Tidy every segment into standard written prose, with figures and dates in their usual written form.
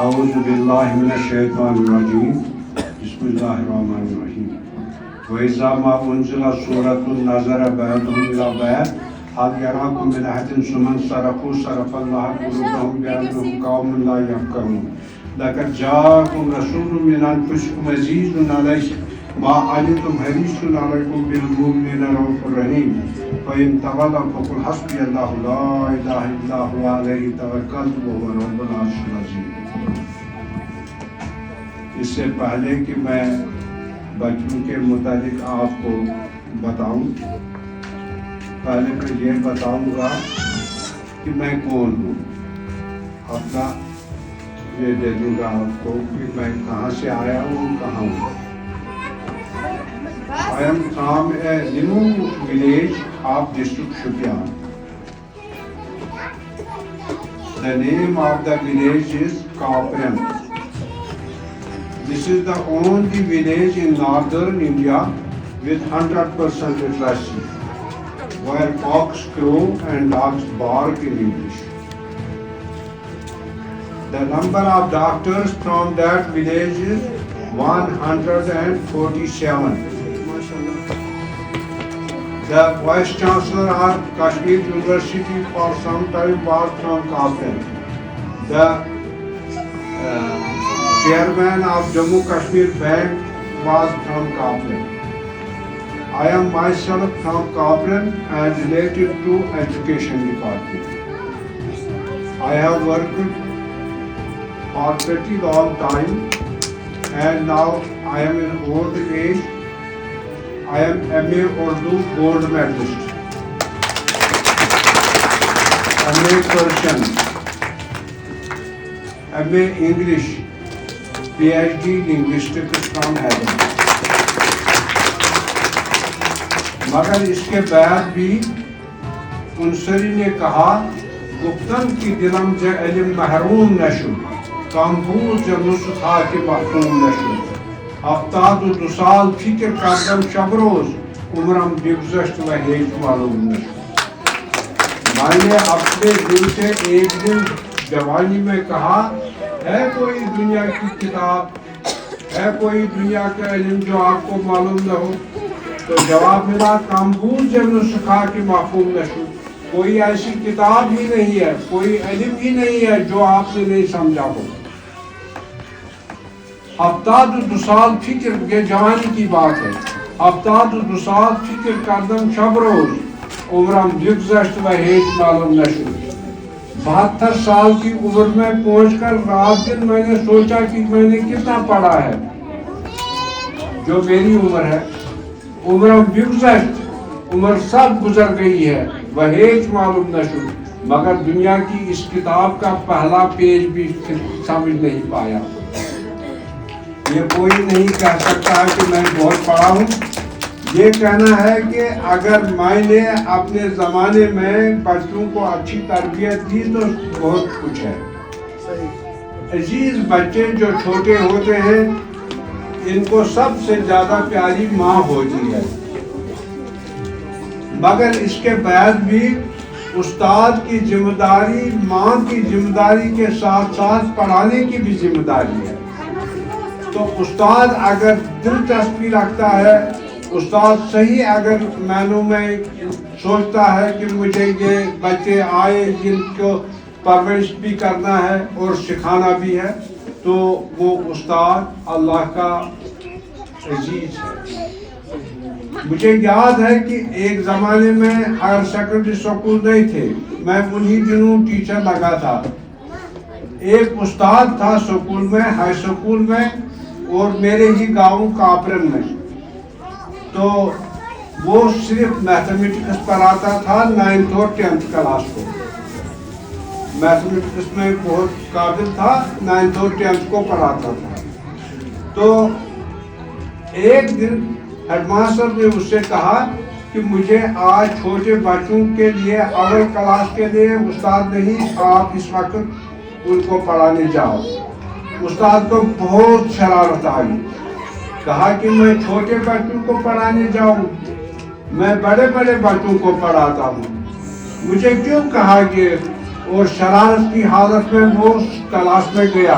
اعوذ باللہ من الشیطان الرجیم بسم اللہ الرحمن الرحیم وَإِذَا مَا أُنزِلَتْ سُورَةٌ نَظَرَ بَعْضُهُمْ إِلَىٰ بَعْضٍ هَلْ يَرَاكُم مِّنْ أَحَدٍ ثُمَّ انصَرَفُوا صَرَفَ اللَّهُ قُلُوبَهُم بِأَنَّهُمْ قَوْمٌ لَّا يَفْقَهُونَ لَقَدْ جَاءَكُمْ رَسُولٌ مِّنْ أَنفُسِكُمْ عَزِيزٌ عَلَيْهِ مَا عَنِتُّمْ حَرِيصٌ عَلَيْكُمْ بِالْمُؤْمِنِينَ رَءُوفٌ رَحِيمٌ فَإِن تَوَلَّوْا فَقُلْ حَسْبِيَ اللَّهُ لَا إِلَٰهَ إِلَّا هُوَ عَلَيْهِ تَوَكَّلْتُ وَهُوَ رَبُّ الْعَرْشِ الْعَظِيمِ۔ اس سے پہلے کہ میں بچوں کے متعلق آپ کو بتاؤں، پہلے میں یہ بتاؤں گا کہ میں کون ہوں، اپنا یہ دے دوں گا آپ کو کہ میں کہاں سے آیا ہوں، کہاں ہوں۔ I am from a new village of district Shopian. The name of the village is Kapran. This is the only village in northern India with 100% literacy, where cocks crow and dogs bark in English. The number of doctors from that village is 147. The Vice Chancellor of Kashmir University for some time was from Kapran. The Chairman of Jammu Kashmir Bank was from Kapran. I am myself from Kapran and related to Education Department. I have worked for pretty long time and now I am in old age. I am MA Urdu Gold Medalist, MA Persian, MA English, PhD Linguistics from Hyderabad. مگر اس کے بعد بھی انصری نے کہا گفتن کی دلم ز علم محروم نشو کامبوز ز نسخہ کے محروم نشو ہفتاد و دو سال فکر کردم شب روز عمرم بگذشت و ہیچ معلوم نشو۔ میں نے اپنے دل سے ایک دن جوانی میں کہا ہے کوئی دنیا کی کتاب، ہے کوئی دنیا کا علم جو آپ کو معلوم نہ ہو؟ تو جواب ملا کامبوز جب نسخہ کی مفہوم نشو، کوئی ایسی کتاب ہی نہیں ہے، کوئی علم ہی نہیں ہے جو آپ نے نہیں سمجھا ہو۔ ہفتاد و دو سال فکر، یہ جوانی کی بات ہے، ہفتاد و دو سال فکر کردم شب روز عمرم بگذشت و ہیچ معلوم نشو۔ 72 سال کی عمر میں پہنچ کر رات دن میں نے سوچا کہ میں نے کتنا پڑھا ہے، جو میری عمر ہے۔ عمرم بگذشت، عمر سب گزر گئی ہے، وہ ہیچ معلوم نشو، مگر دنیا کی اس کتاب کا پہلا پیج بھی سمجھ نہیں پایا۔ یہ کوئی نہیں کہہ سکتا ہے کہ میں بہت پڑھا ہوں، یہ کہنا ہے کہ اگر میں نے اپنے زمانے میں بچوں کو اچھی تربیت دی تو بہت کچھ ہے۔ عزیز بچے جو چھوٹے ہوتے ہیں ان کو سب سے زیادہ پیاری ماں ہوتی ہے، مگر اس کے بعد بھی استاد کی ذمہ داری ماں کی ذمہ داری کے ساتھ ساتھ پڑھانے کی بھی ذمہ داری ہے۔ تو استاد اگر دلچسپی رکھتا ہے، استاد صحیح اگر معنوں میں سوچتا ہے کہ مجھے یہ بچے آئے جن کو پرورش بھی کرنا ہے اور سکھانا بھی ہے، تو وہ استاد اللہ کا عزیز ہے۔ مجھے یاد ہے کہ ایک زمانے میں ہائر سیکنڈری اسکول نہیں تھے، میں انہی دنوں ٹیچر لگا تھا۔ ایک استاد تھا اسکول میں، ہائی اسکول میں، اور میرے ہی گاؤں کاپرن میں، تو وہ صرف میتھمیٹکس پڑھاتا تھا 9th اور 10th کلاس کو۔ میتھمیٹکس میں بہت قابل تھا، 9th اور 10th کو پڑھاتا تھا۔ تو ایک دن ہیڈ ماسٹر نے اس سے کہا کہ مجھے آج چھوٹے بچوں کے لیے اول کلاس کے لیے استاد نہیں، آپ اس وقت ان کو پڑھانے جاؤ۔ استاد کو بہت شرارت آئی، کہا کہ میں چھوٹے بچوں کو پڑھانے جاؤں، میں بڑے بڑے بچوں کو پڑھاتا ہوں، مجھے کیوں کہا کہ، اور شرارت کی حالت میں وہ کلاس میں گیا۔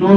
2